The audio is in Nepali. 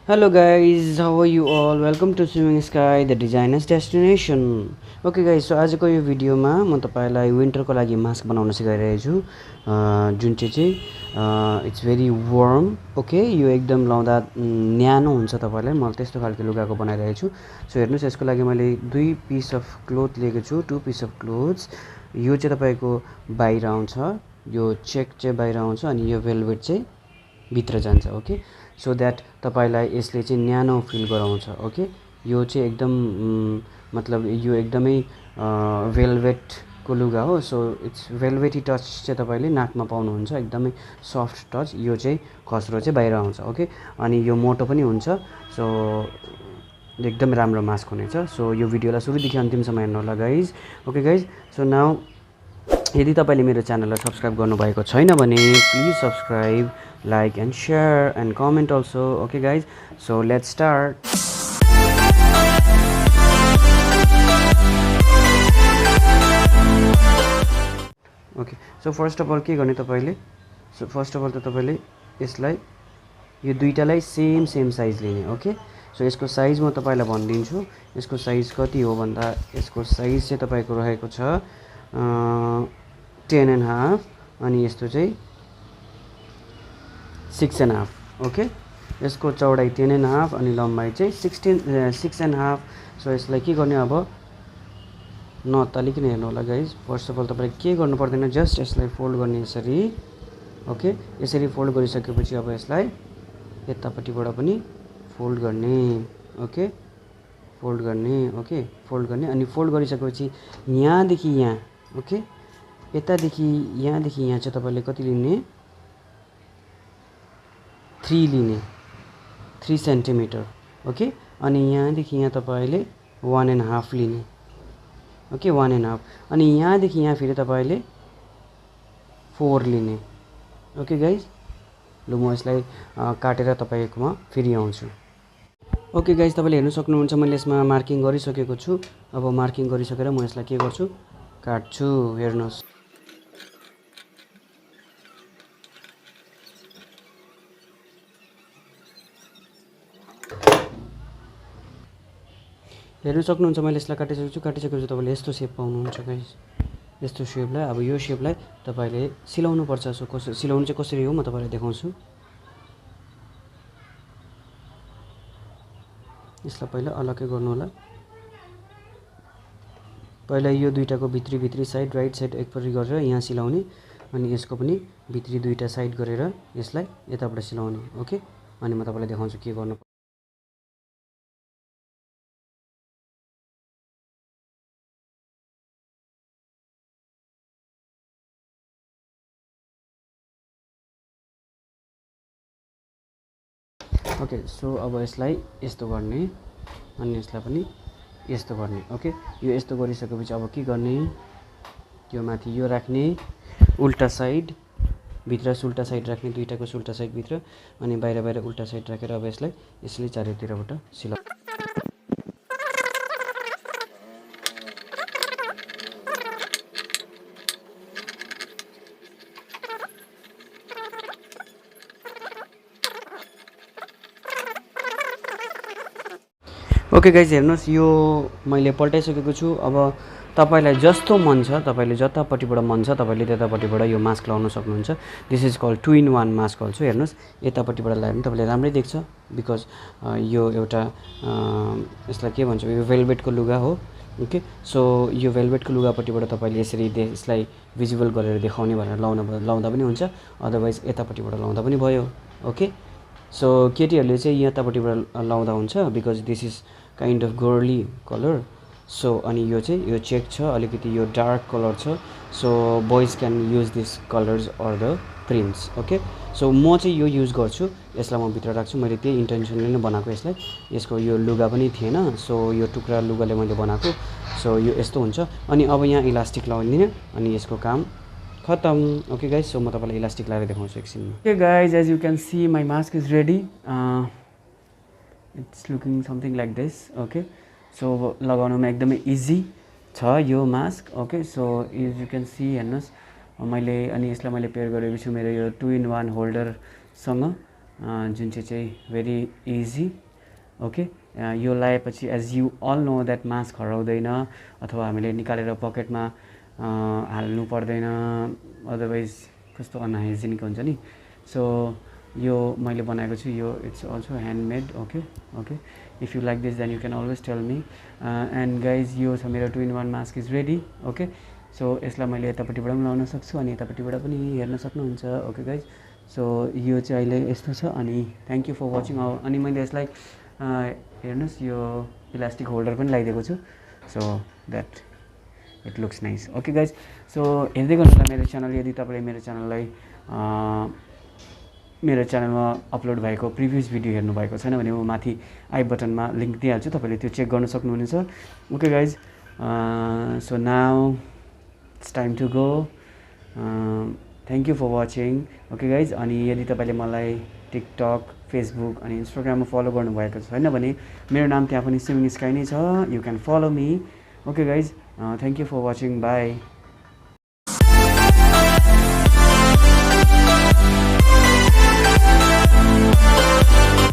Hello guys, how are you all? Welcome to Swimming Sky, the designer's destination. Okay guys, so आजको यो भिडियोमा म तपाईलाई विन्टरको लागि मास्क बनाउन सिकाइरहेको छु जुन चाहिँ इट्स भेरी वार्म. ओके, यो एकदम लाउँदा न्यानो हुन्छ तपाईलाई. म त्यस्तो खालको लुगाको बनाइरहेको छु. सो हेर्नुस्, यसको लागि मैले 2 पिस अफ क्लोथ लिएको छु. 2 पिस अफ क्लोथ्स. यो चाहिँ तपाईको बाहिर आउँछ, यो चेक चाहिँ बाहिर आउँछ अनि यो भेलभेट चाहिँ भित्र जान्छ. ओके, सो द्याट तपाईलाई यसले चाहिँ न्यानो फिल गराउँछ. ओके, यो चाहिँ एकदम मतलब यो एकदमै भेलभेटको लुगा हो. सो इट्स भेलभेटी टच चाहिँ तपाईले नाकमा पाउनुहुन्छ, एकदमै सफ्ट टच. यो चाहिँ खस्रो चाहिँ बाहिर आउँछ. ओके, अनि यो मोटो पनि हुन्छ. सो एकदम राम्रो मास्क हुनेछ. सो यो भिडियोलाई सुरुदेखि अन्तिमसम्म हेर्नु होला guys. Okay guys, so now यदि तपाईले मेरो च्यानललाई सब्स्क्राइब गर्नुभएको छैन भने please subscribe, like and share and comment also. Okay guys, so let's start. Okay, so first of all के गर्ने तपाईले, so first of all त तपाईले यसलाई यो दुईटालाई सेम साइज लिने. ओके, सो यसको साइज म तपाईलाई भनिदिन्छु. यसको साइज कति हो भन्दा यसको साइज चाहिँ तपाईको रहेको छ 10.5 अनि यस्तो चाहिँ 6.5. ओके, यसको चौडाइ 10.5 अनि लम्बाइ चाहिँ 6.5. सो यसलाई के गर्ने, अब नअत्तालिकन हेर्नु होला गाइज. फर्स्ट अफ अल तपाईले के गर्नु पर्दैन, जस्ट यसलाई फोल्ड गर्ने यसरी. ओके, यसरी फोल्ड गरिसकेपछि अब यसलाई यतापट्टिबाट पनि फोल्ड गर्ने. ओके, फोल्ड गर्ने. ओके, फोल्ड गर्ने अनि फोल्ड गरिसकेपछि यहाँदेखि यहाँ, ओके, यतादेखि यहाँदेखि यहाँ चाहिँ तपाईले कति लिने, 3 लिने, 3 सेन्टिमिटर. ओके, अनि यहाँदेखि यहाँ तपाईले 1.5 लिने. ओके, 1.5 अनि यहाँदेखि यहाँ फेरि तपाईले 4 लिने. ओके गाइज, लु म यसलाई काटेर तपाईकोमा फेरि आउँछु. ओके गाइज, तपाईले हेर्न सक्नुहुन्छ मैले यसमा मार्किङ गरिसकेको छु. अब मार्किङ गरिसकेर म यसलाई के गर्छु, काट्छु. हेर्नुस्, हेर्नु सक्नुहुन्छ मैले यसलाई काटिसकेपछि तपाईले यस्तो सेप पाउनुहुन्छ गाइस. यस्तो सेपलाई, अब यो सेपलाई तपाईले सिलाउनु पर्छ. सो कसरी सिलाउनु चाहिँ कसरी हो म तपाईलाई देखाउँछु. यसलाई पहिला अलग्गै गर्नु होला. पहिला यो दुईटाको भित्री साइड, राइट साइड एकपट्टि गरेर यहाँ सिलाउने अनि यसको पनि भित्री दुईटा साइड गरेर यसलाई यताबाट सिलाउने. ओके, अनि म तपाईलाई देखाउँछु के गर्नु. ओके, सो अब यसलाई यस्तो गर्ने अनि यसलाई पनि यस्तो गर्ने. ओके, यो यस्तो गरिसकेपछि अब के गर्ने, यो माथि यो राख्ने उल्टा साइड भित्र, उल्टा साइड राख्ने, दुईटाको उल्टा साइड भित्र अनि बाहिर उल्टा साइड राखेर अब यसलाई यसले चारैतिरबाट सिलाउ. ओके गाइज, हेर्नुहोस् यो मैले पल्टाइसकेको छु. अब तपाईलाई जस्तो मन छ, तपाईले जतापट्टिबाट मन छ तपाईले त्यतापट्टिबाट यो मास्क लाउन सक्नुहुन्छ. This is called 2-in-1 mask also. हेर्नुहोस्, यतापट्टिबाट लगायो भने तपाईले राम्रै देख्छ बिकज यो एउटा यसलाई के भन्छ, यो भेलभेटको लुगा हो. ओके, सो यो भेलभेटको लुगापट्टिबाट तपाईले यसरी यसलाई भिजिबल गरेर देखाउने भनेर लाउँदा पनि हुन्छ, अदरवाइज यतापट्टिबाट लाउँदा पनि भयो. ओके, सो केटीहरूले चाहिँ यतापट्टिबाट लाउँदा हुन्छ because this is kind of girly colour. So अनि यो चाहिँ यो चेक छ, अलिकति यो डार्क कलर छ. So boys can use this colours or the prints. Okay, so म चाहिँ यो युज गर्छु, यसलाई म भित्र राख्छु. मैले त्यही इन्टेन्सनले नै बनाएको यसलाई. यसको यो लुगा पनि थिएन, सो यो टुक्रा लुगाले मैले बनाएको. सो यो यस्तो हुन्छ. अनि अब यहाँ इलास्टिक लगाइदिने अनि यसको काम खतम. ओके गाइज, सो म तपाईलाई इलास्टिक लगाएर देखाउँछु एकछिनमा. Okay guys, as you can see my mask is ready. It's looking something like this. Okay, so लगाउनुमा एकदमै इजी छ यो mask. Okay, so as you can see, हेर्नुहोस् मैले अनि यसलाई मैले पेयर गरेको छु मेरो यो 2-in-1 होल्डरसँग. जुन चाहिँ भेरी इजी। ओके, यो लगाएपछि as you all know that mask हराउँदैन अथवा हामीले निकालेर पकेटमा हाल्नु पर्दैन, अदरवाइज कस्तो अनहाइजेनिक हुन्छ नि। सो यो मैले बनाएको छु, यो it's also handmade. Okay okay, if you like this then you can always tell me. And guys यो छ मेरो 2-in-1 mask is ready. Okay, so यसलाई मैले यतापट्टिबाट पनि लाउन सक्छु अनि यतापट्टिबाट पनि हेर्न सक्नुहुन्छ। ओके गाइज, सो यो चाहिँ अहिले यस्तो छ अनि थ्याङ्क यू फर वाचिङ। अनि मैले यसलाई हेर्नुहोस् यो इलास्टिक होल्डर पनि लगाइदिएको छु, so that it looks nice. Okay guys, so हेर्दै गर्नुहोला मेरो च्यानल। यदि तपाईँले मेरो च्यानलमा अपलोड भएको प्रिभियस भिडियो हेर्नुभएको छैन भने म माथि आई बटनमा लिङ्क दिइहाल्छु, तपाईँले त्यो चेक गर्न सक्नुहुनेछ। Okay guys, so now it's time to go. Thank you for watching. Okay guys, अनि यदि तपाईँले मलाई टिकटक, फेसबुक अनि इन्स्टाग्राममा फलो गर्नुभएको छैन भने मेरो नाम त्यहाँ पनि स्विमिङ स्काई नै छ, you can follow me. Okay guys, thank you for watching, by.